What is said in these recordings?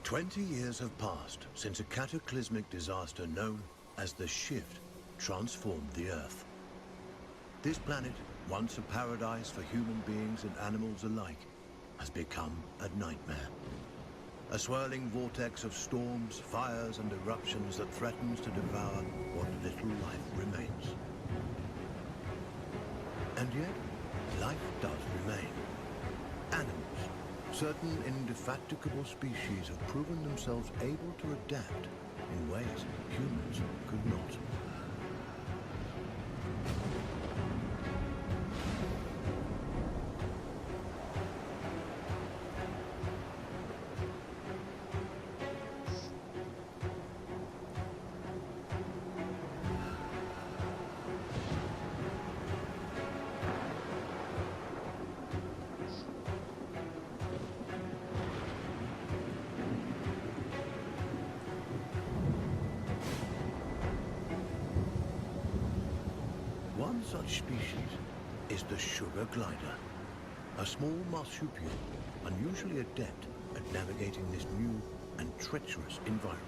20 years have passed since a cataclysmic disaster known as the Shift transformed the Earth. This planet, once a paradise for human beings and animals alike, has become a nightmare. A swirling vortex of storms, fires, and eruptions that threatens to devour what little life remains. And yet, life does remain. Animals, certain indefatigable species have proven themselves able to adapt in ways humans could not. One such species is the sugar glider, a small marsupial unusually adept at navigating this new and treacherous environment.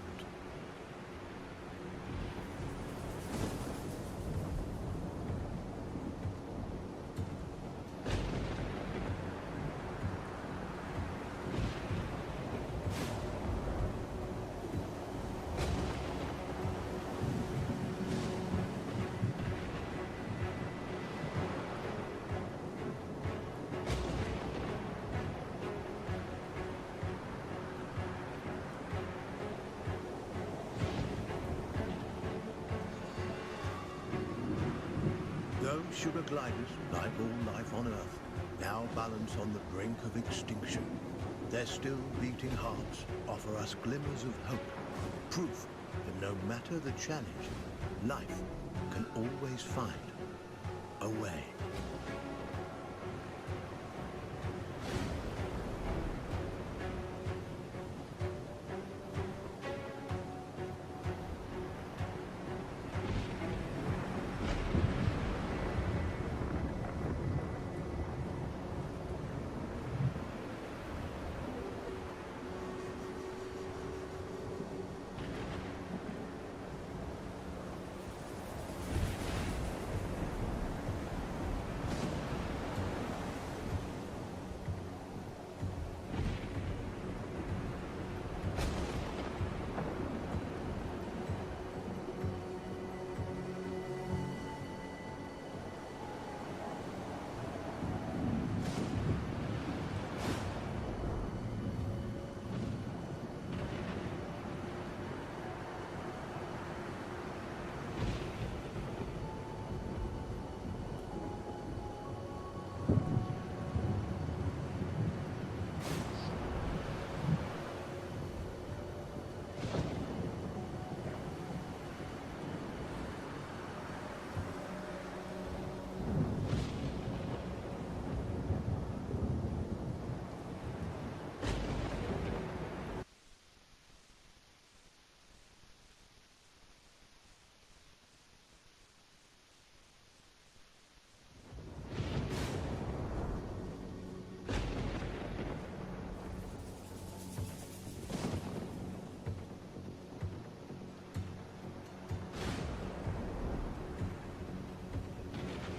Those sugar gliders, like all life on Earth, now balance on the brink of extinction. Their still beating hearts offer us glimmers of hope, proof that no matter the challenge, life can always find a way.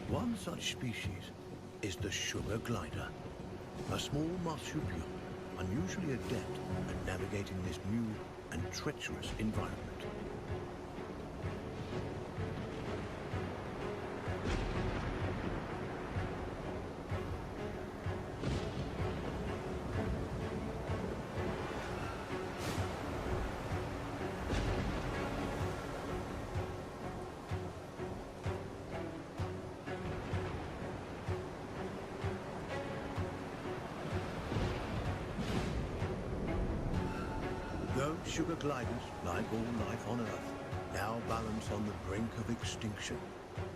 One such species is the sugar glider, a small marsupial unusually adept at navigating this new and treacherous environment. Those sugar gliders, like all life on Earth, now balance on the brink of extinction.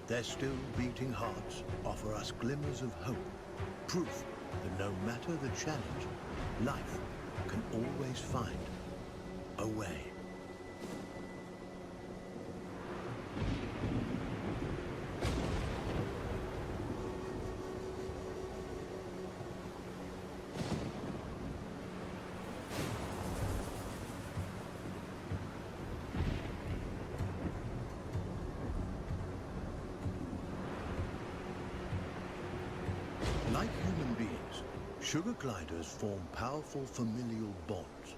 Their still beating hearts offer us glimmers of hope, proof that no matter the challenge, life can always find a way. Like human beings, sugar gliders form powerful familial bonds.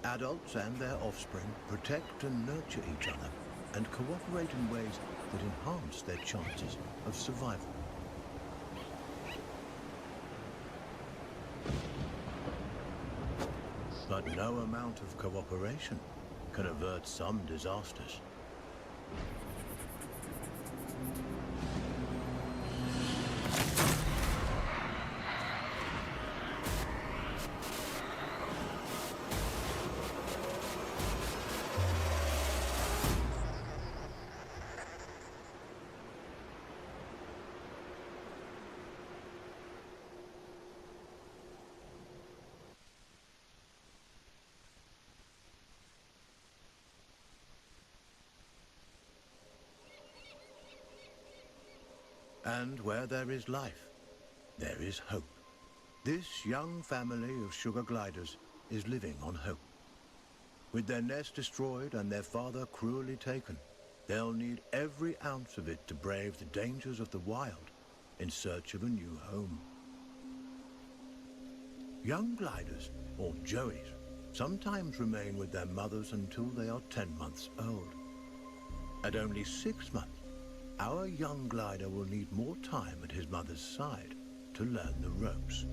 Adults and their offspring protect and nurture each other and cooperate in ways that enhance their chances of survival. But no amount of cooperation can avert some disasters. And where there is life, there is hope. This young family of sugar gliders is living on hope. With their nest destroyed and their father cruelly taken, they'll need every ounce of it to brave the dangers of the wild in search of a new home. Young gliders, or joeys, sometimes remain with their mothers until they are 10 months old. At only 6 months, our young glider will need more time at his mother's side to learn the ropes.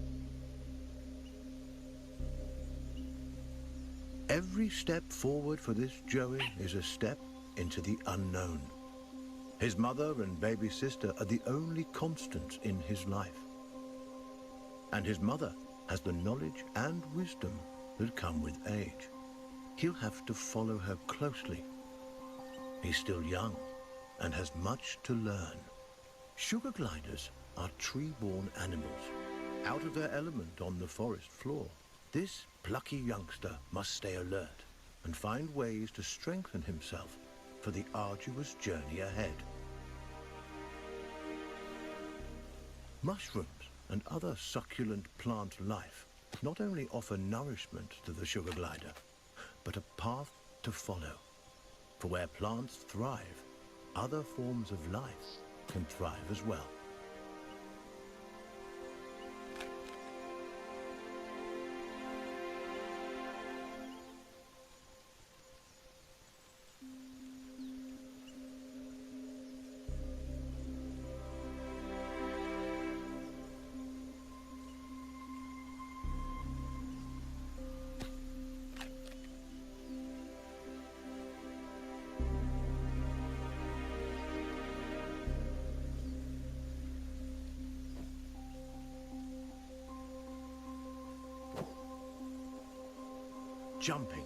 Every step forward for this joey is a step into the unknown. His mother and baby sister are the only constants in his life. And his mother has the knowledge and wisdom that come with age. He'll have to follow her closely. He's still young and has much to learn. Sugar gliders are tree-born animals, out of their element on the forest floor. This plucky youngster must stay alert and find ways to strengthen himself for the arduous journey ahead. Mushrooms and other succulent plant life not only offer nourishment to the sugar glider, but a path to follow. For where plants thrive, other forms of life can thrive as well. Jumping,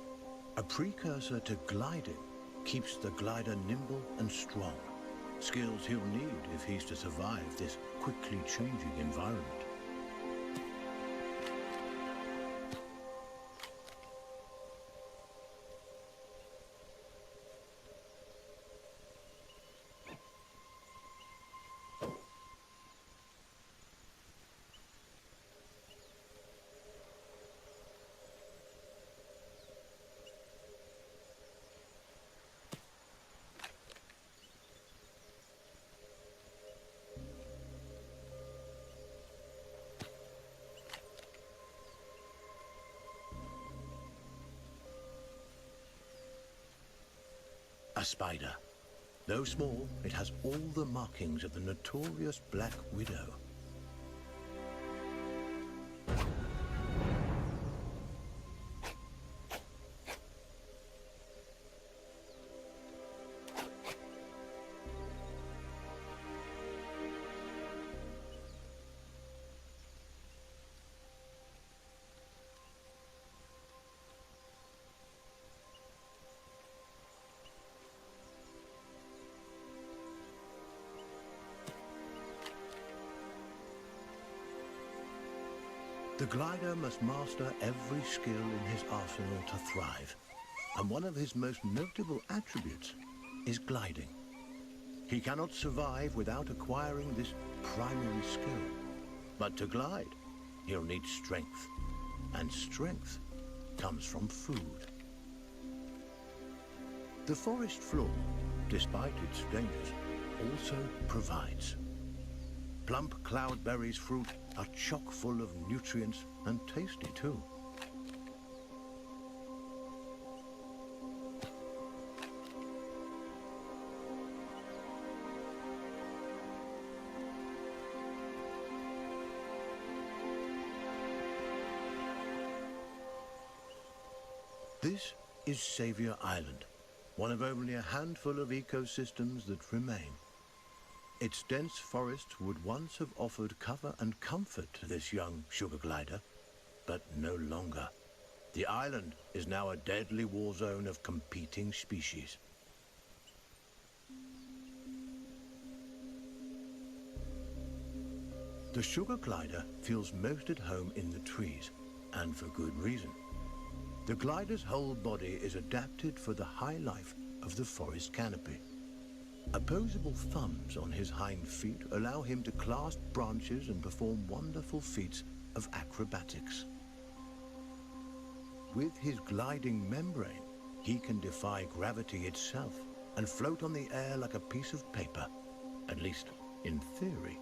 a precursor to gliding, keeps the glider nimble and strong. Skills he'll need if he's to survive this quickly changing environment. A spider. Though small, it has all the markings of the notorious Black Widow. The glider must master every skill in his arsenal to thrive, and one of his most notable attributes is gliding. He cannot survive without acquiring this primary skill. But to glide, he'll need strength, and strength comes from food. The forest floor, despite its dangers, also provides. plump cloudberries fruit are chock full of nutrients and tasty too. This is Saviour Island, one of only a handful of ecosystems that remain. Its dense forests would once have offered cover and comfort to this young sugar glider, but no longer. The island is now a deadly war zone of competing species. The sugar glider feels most at home in the trees, and for good reason. The glider's whole body is adapted for the high life of the forest canopy. Opposable thumbs on his hind feet allow him to clasp branches and perform wonderful feats of acrobatics. With his gliding membrane, he can defy gravity itself and float on the air like a piece of paper, at least in theory.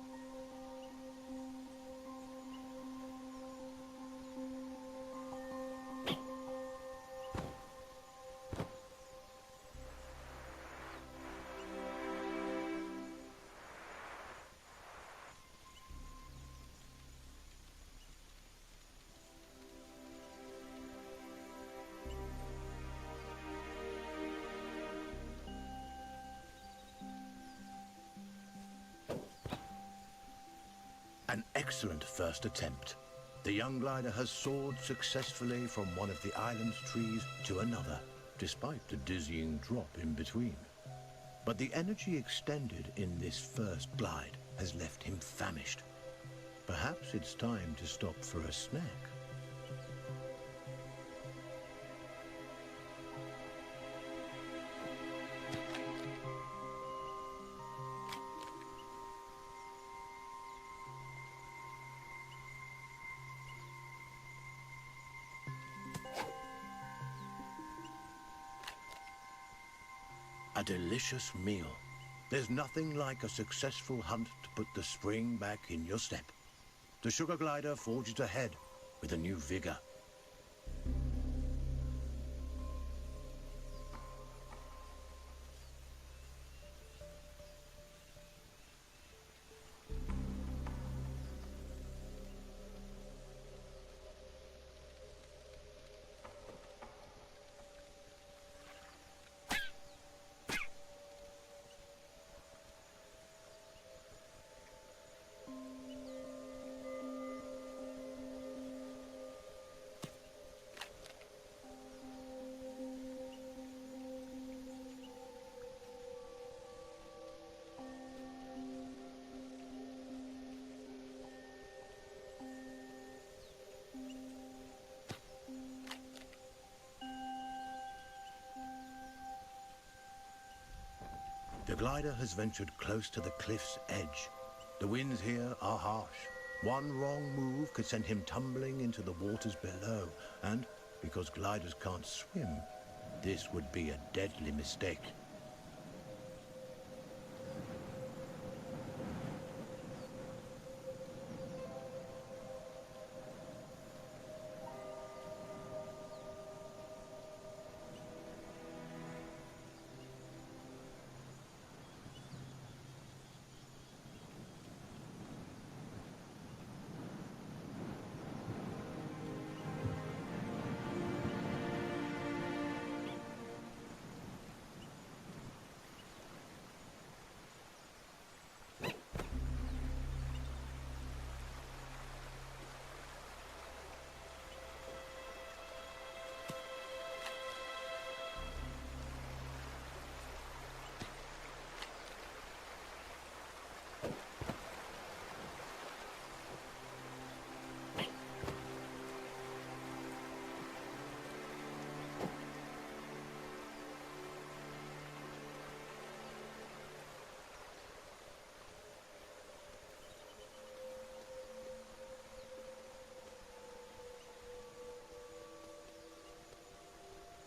An excellent first attempt. The young glider has soared successfully from one of the island's trees to another, despite the dizzying drop in between. But the energy expended in this first glide has left him famished. Perhaps it's time to stop for a snack. A delicious meal. There's nothing like a successful hunt to put the spring back in your step. The sugar glider forges ahead with a new vigor. The glider has ventured close to the cliff's edge. The winds here are harsh. One wrong move could send him tumbling into the waters below, and because gliders can't swim, this would be a deadly mistake.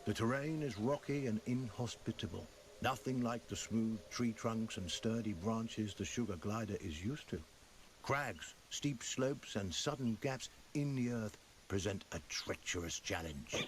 The terrain is rocky and inhospitable, nothing like the smooth tree trunks and sturdy branches the sugar glider is used to. Crags, steep slopes, and sudden gaps in the earth present a treacherous challenge.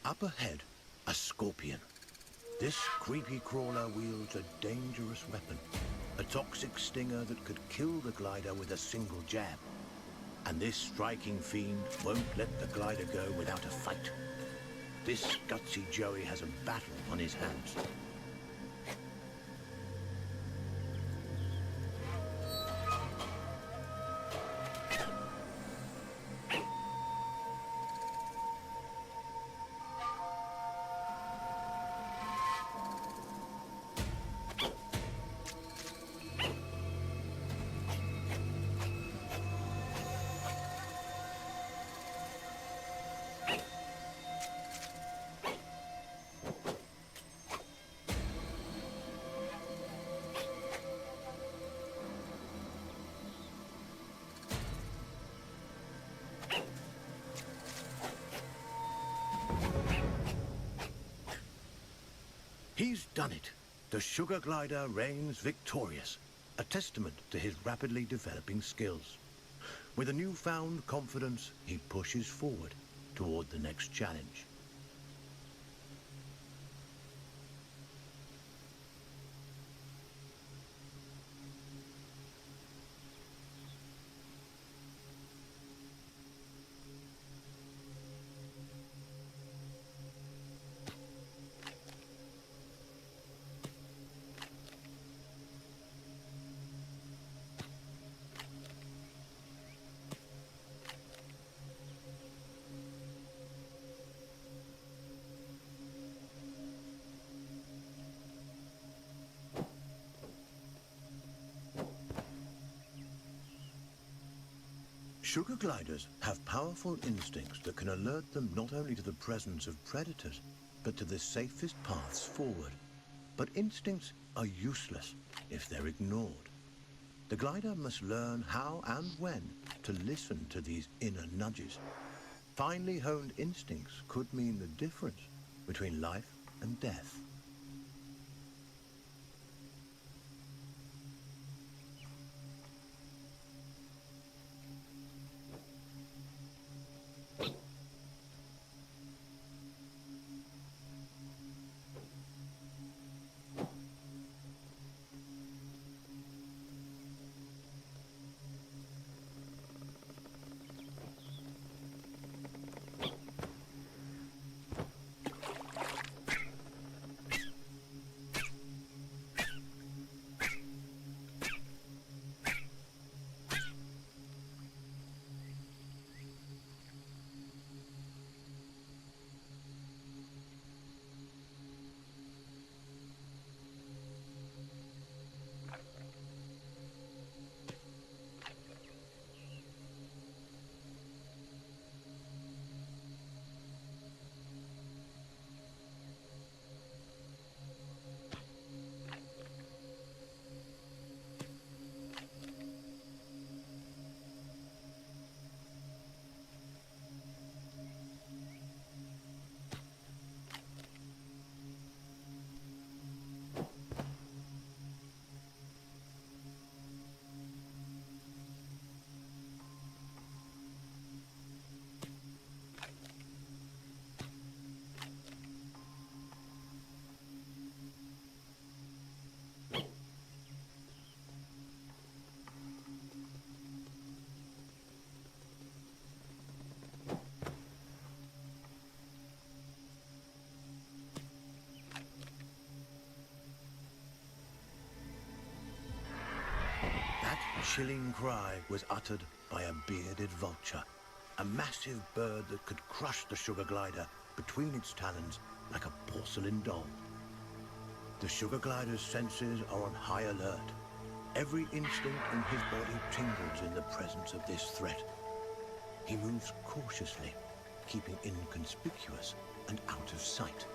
Up ahead, a scorpion. This creepy crawler wields a dangerous weapon, a toxic stinger that could kill the glider with a single jab. And this striking fiend won't let the glider go without a fight. This gutsy Joey has a battle on his hands. He's done it. The sugar glider reigns victorious, a testament to his rapidly developing skills. With a newfound confidence, he pushes forward toward the next challenge. Sugar gliders have powerful instincts that can alert them not only to the presence of predators, but to the safest paths forward. But instincts are useless if they're ignored. The glider must learn how and when to listen to these inner nudges. Finely honed instincts could mean the difference between life and death. chilling cry was uttered by a bearded vulture, a massive bird that could crush the sugar glider between its talons like a porcelain doll. The sugar glider's senses are on high alert. Every instinct in his body tingles in the presence of this threat. He moves cautiously, keeping inconspicuous and out of sight.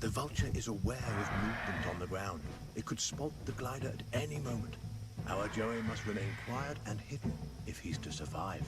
The vulture is aware of movement on the ground. It could spot the glider at any moment. Our Joey must remain quiet and hidden if he's to survive.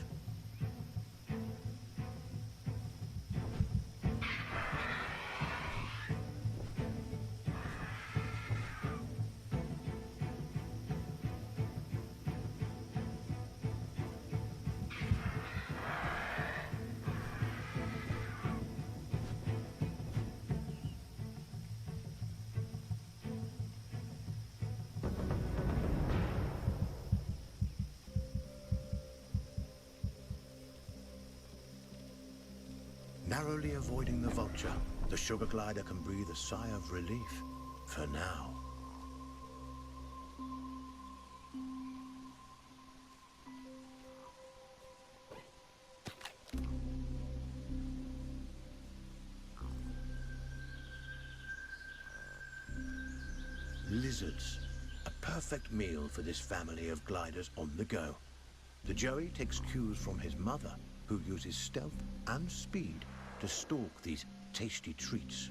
Narrowly avoiding the vulture, the sugar glider can breathe a sigh of relief, for now. Lizards, a perfect meal for this family of gliders on the go. The Joey takes cues from his mother, who uses stealth and speed to stalk these tasty treats.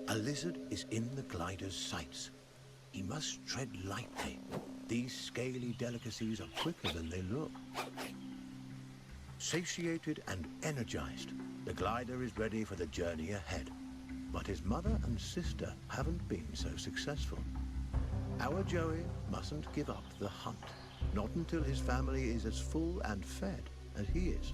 A lizard is in the glider's sights. He must tread lightly. These scaly delicacies are quicker than they look. Satiated and energized, the glider is ready for the journey ahead. But his mother and sister haven't been so successful. Our Joey mustn't give up the hunt, not until his family is as full and fed as he is.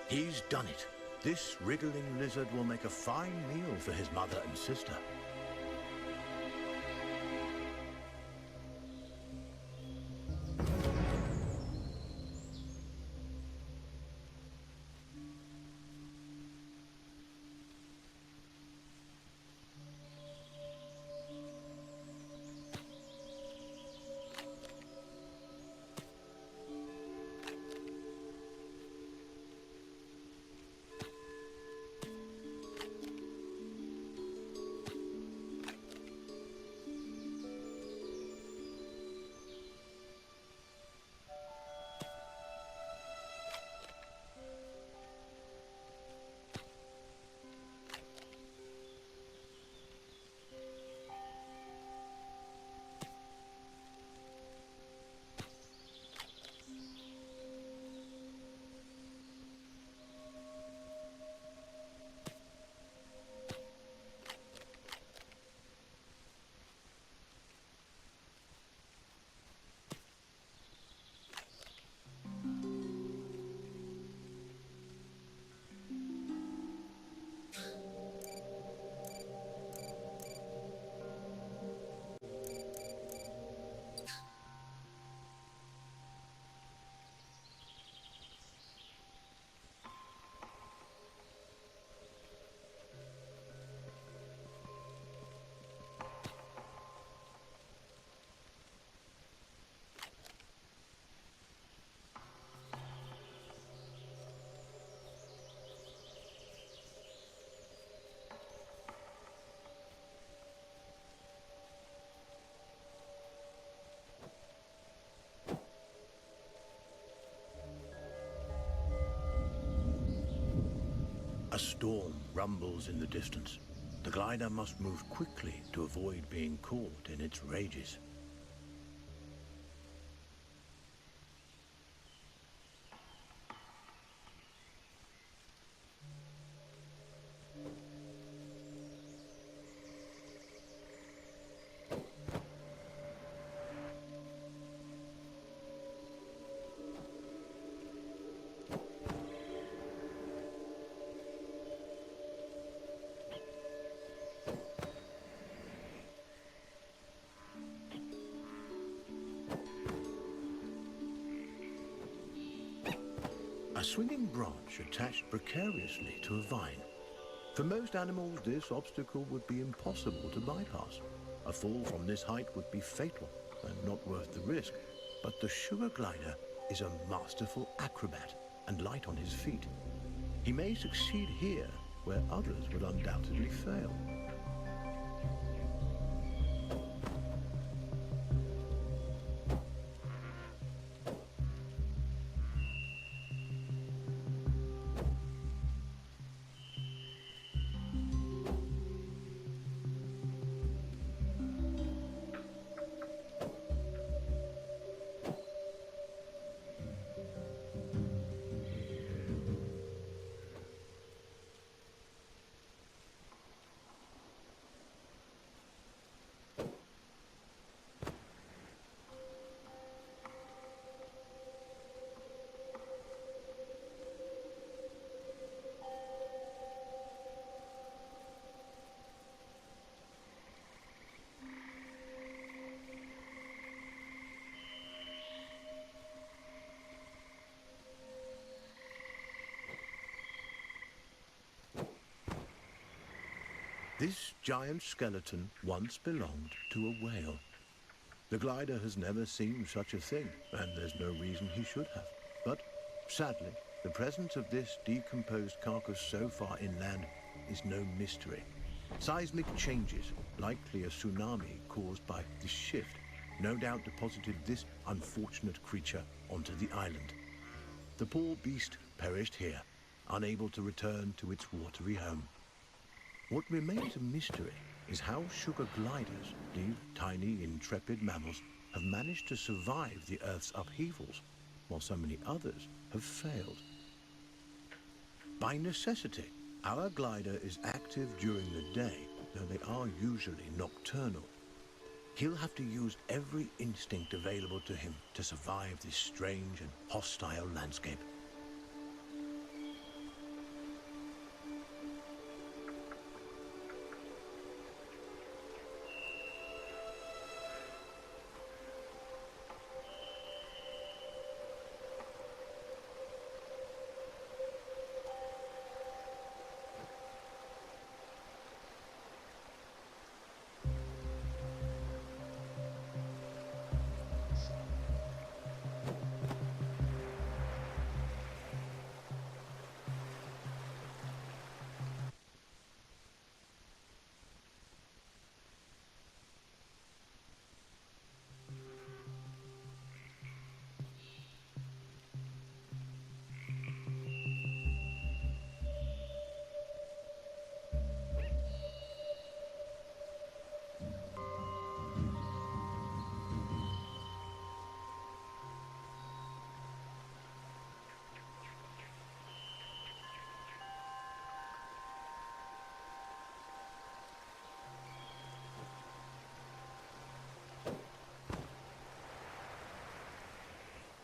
He's done it. This wriggling lizard will make a fine meal for his mother and sister. A storm rumbles in the distance. The glider must move quickly to avoid being caught in its rages. A swinging branch attached precariously to a vine. For most animals, this obstacle would be impossible to bypass. A fall from this height would be fatal and not worth the risk. But the sugar glider is a masterful acrobat and light on his feet. He may succeed here where others would undoubtedly fail. This giant skeleton once belonged to a whale. The glider has never seen such a thing, and there's no reason he should have. But, sadly, the presence of this decomposed carcass so far inland is no mystery. Seismic changes, likely a tsunami caused by this shift, no doubt deposited this unfortunate creature onto the island. The poor beast perished here, unable to return to its watery home. What remains a mystery is how sugar gliders, these tiny, intrepid mammals, have managed to survive the Earth's upheavals, while so many others have failed. By necessity, our glider is active during the day, though they are usually nocturnal. He'll have to use every instinct available to him to survive this strange and hostile landscape.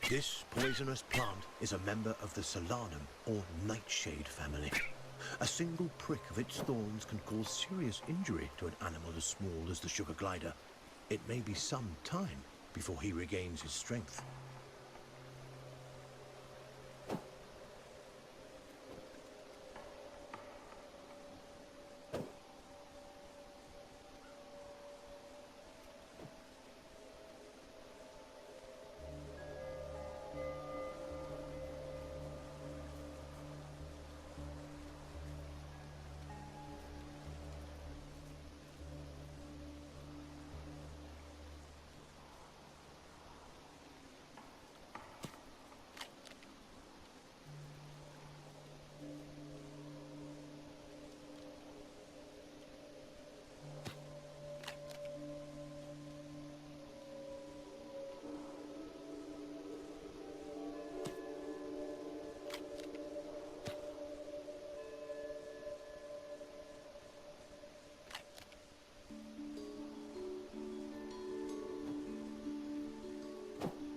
This poisonous plant is a member of the Solanum, or nightshade family. A single prick of its thorns can cause serious injury to an animal as small as the sugar glider. It may be some time before he regains his strength.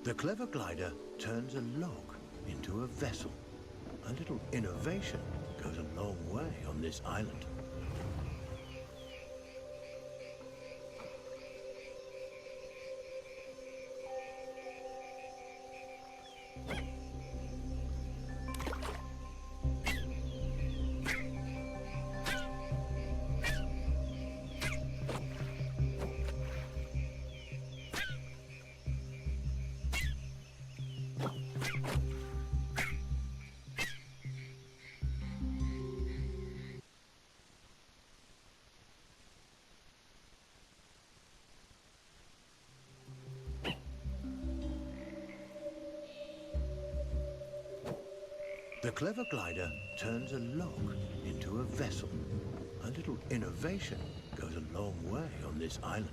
The clever glider turns a log into a vessel. A little innovation goes a long way on this island. The clever glider turns a log into a vessel. A little innovation goes a long way on this island.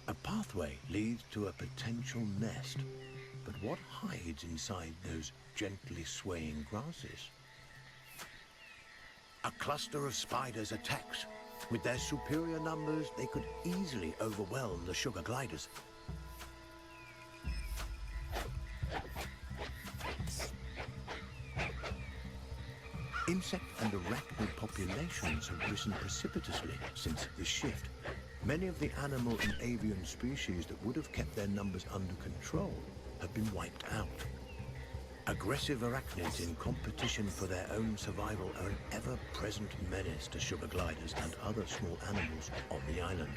A pathway leads to a potential nest, but what hides inside those gently swaying grasses? A cluster of spiders attacks. With their superior numbers, they could easily overwhelm the sugar gliders. Insect and arachnid populations have risen precipitously since the shift. Many of the animal and avian species that would have kept their numbers under control have been wiped out. Aggressive arachnids in competition for their own survival are an ever-present menace to sugar gliders and other small animals on the island.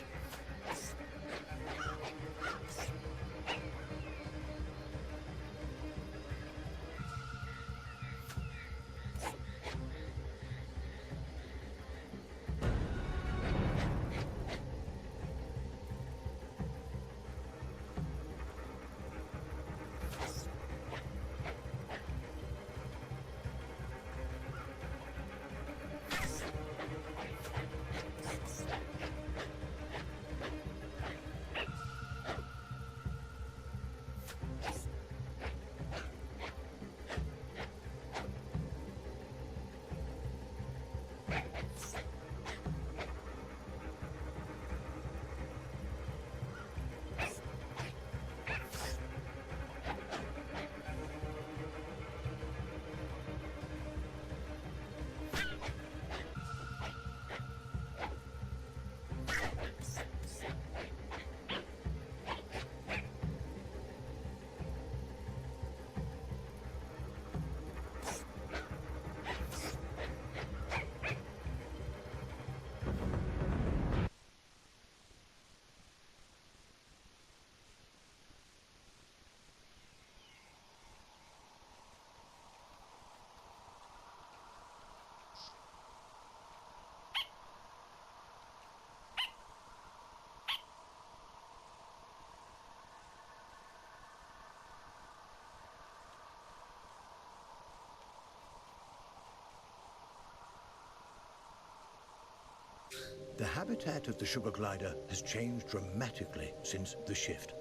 The habitat of the sugar glider has changed dramatically since the shift.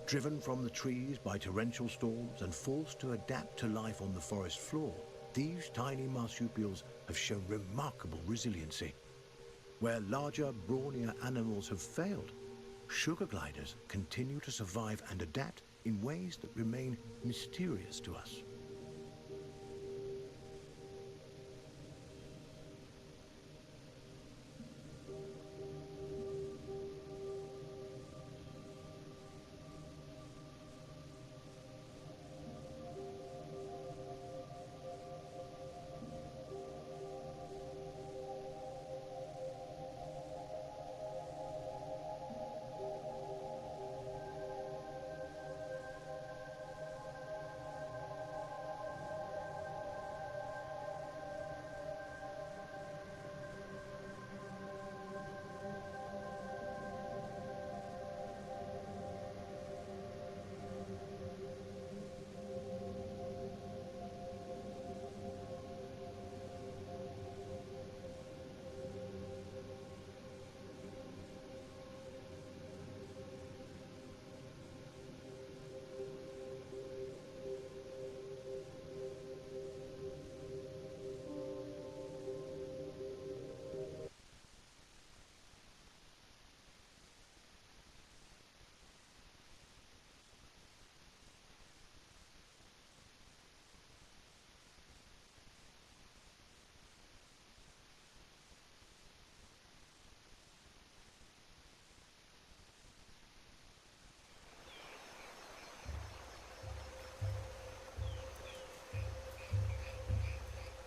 Driven from the trees by torrential storms and forced to adapt to life on the forest floor, these tiny marsupials have shown remarkable resiliency. Where larger, brawnier animals have failed, sugar gliders continue to survive and adapt in ways that remain mysterious to us.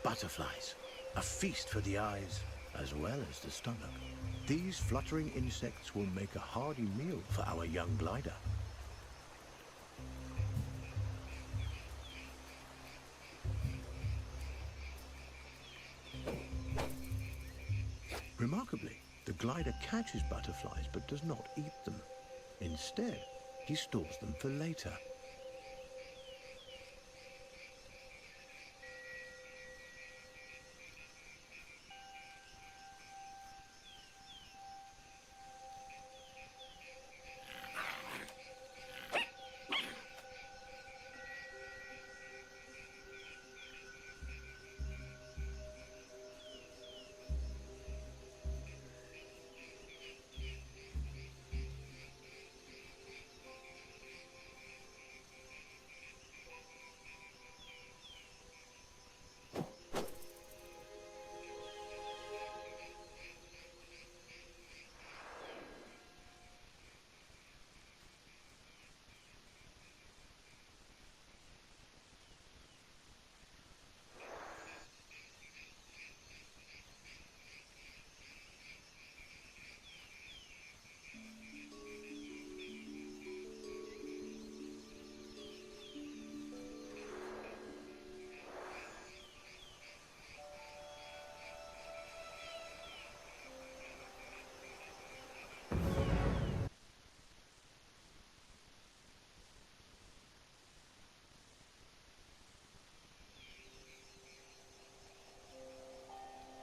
Butterflies, a feast for the eyes as well as the stomach. These fluttering insects will make a hearty meal for our young glider. Remarkably, the glider catches butterflies but does not eat them. Instead, he stores them for later.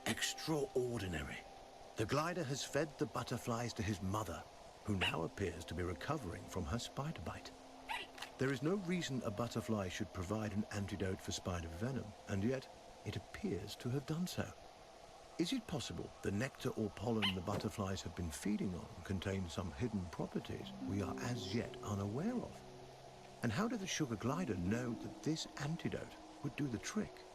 Extraordinary. The glider has fed the butterflies to his mother, who now appears to be recovering from her spider bite. There is no reason a butterfly should provide an antidote for spider venom, and yet it appears to have done so. Is it possible the nectar or pollen the butterflies have been feeding on contains some hidden properties we are as yet unaware of? And how did the sugar glider know that this antidote would do the trick?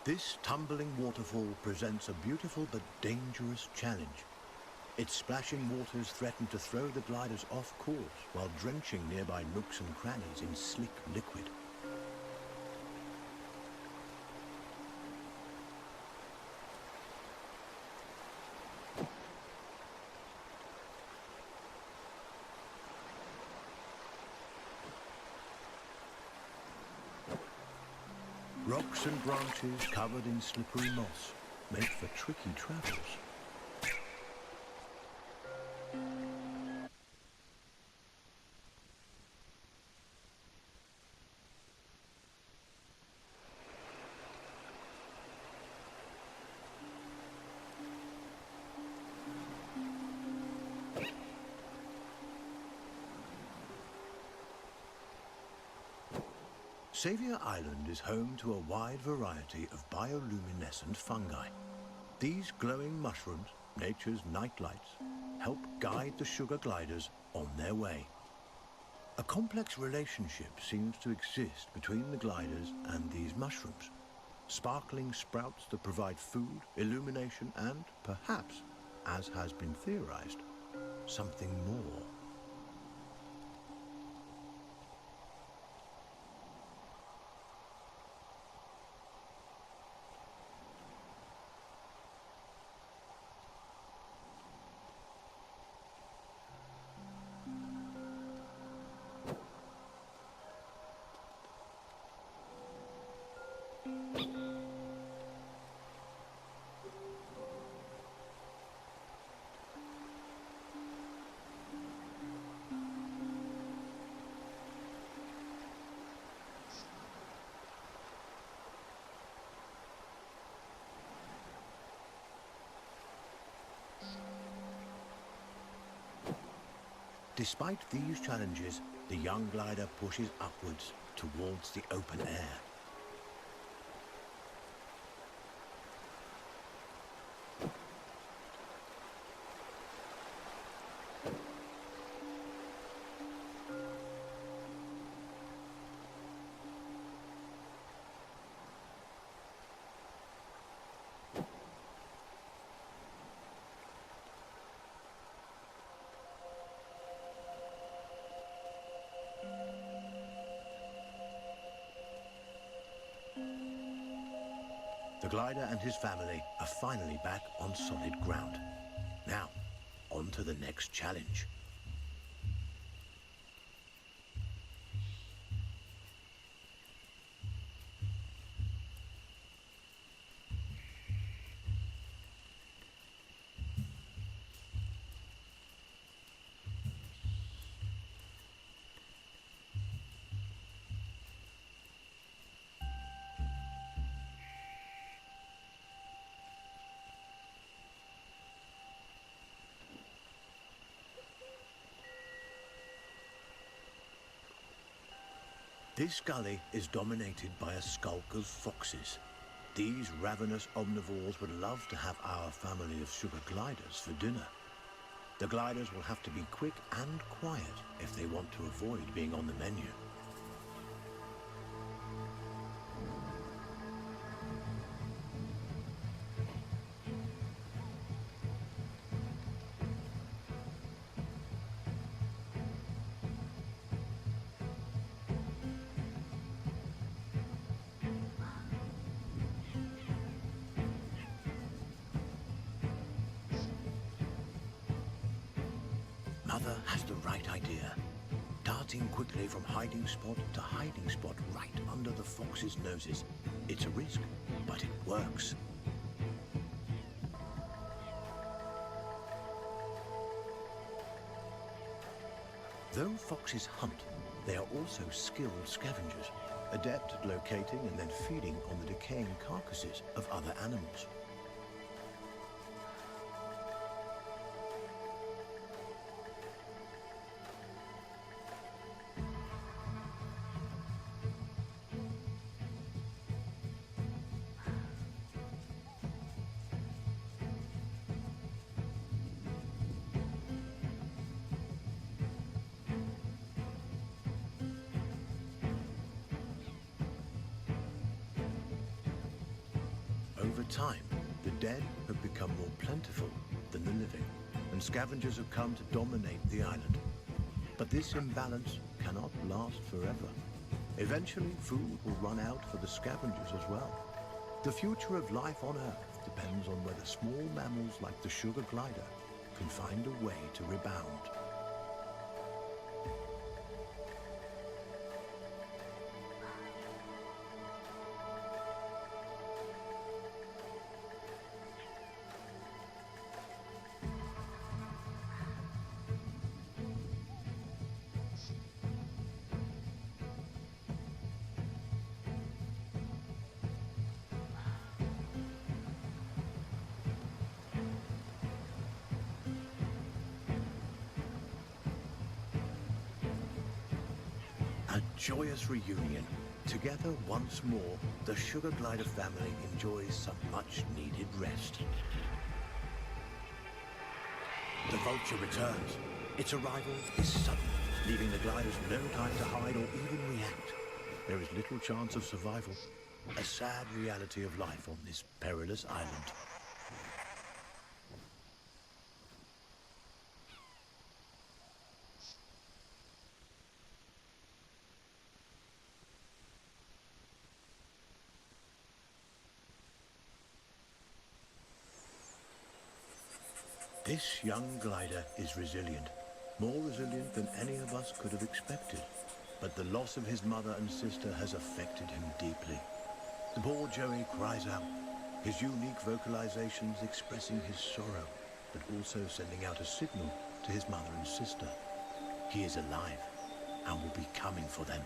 This tumbling waterfall presents a beautiful but dangerous challenge. Its splashing waters threaten to throw the gliders off course while drenching nearby nooks and crannies in slick liquid. Rocks and branches covered in slippery moss make for tricky travels. Xavier Island is home to a wide variety of bioluminescent fungi. These glowing mushrooms, nature's nightlights, help guide the sugar gliders on their way. A complex relationship seems to exist between the gliders and these mushrooms. Sparkling sprouts that provide food, illumination, and perhaps, as has been theorized, something more. Despite these challenges, the young glider pushes upwards towards the open air. The glider and his family are finally back on solid ground. Now, on to the next challenge. This gully is dominated by a skulk of foxes. These ravenous omnivores would love to have our family of sugar gliders for dinner. The gliders will have to be quick and quiet if they want to avoid being on the menu. Mother has the right idea. Darting quickly from hiding spot to hiding spot right under the fox's noses. It's a risk, but it works. Though foxes hunt, they are also skilled scavengers, adept at locating and then feeding on the decaying carcasses of other animals. Over time, the dead have become more plentiful than the living, and scavengers have come to dominate the island. But this imbalance cannot last forever. Eventually, food will run out for the scavengers as well. The future of life on Earth depends on whether small mammals like the sugar glider can find a way to rebound. A joyous reunion. Together once more, the sugar glider family enjoys some much-needed rest. The vulture returns. Its arrival is sudden, leaving the gliders no time to hide or even react. There is little chance of survival. A sad reality of life on this perilous island. This young glider is resilient, more resilient than any of us could have expected. But the loss of his mother and sister has affected him deeply. The poor Joey cries out, his unique vocalizations expressing his sorrow, but also sending out a signal to his mother and sister. He is alive and will be coming for them.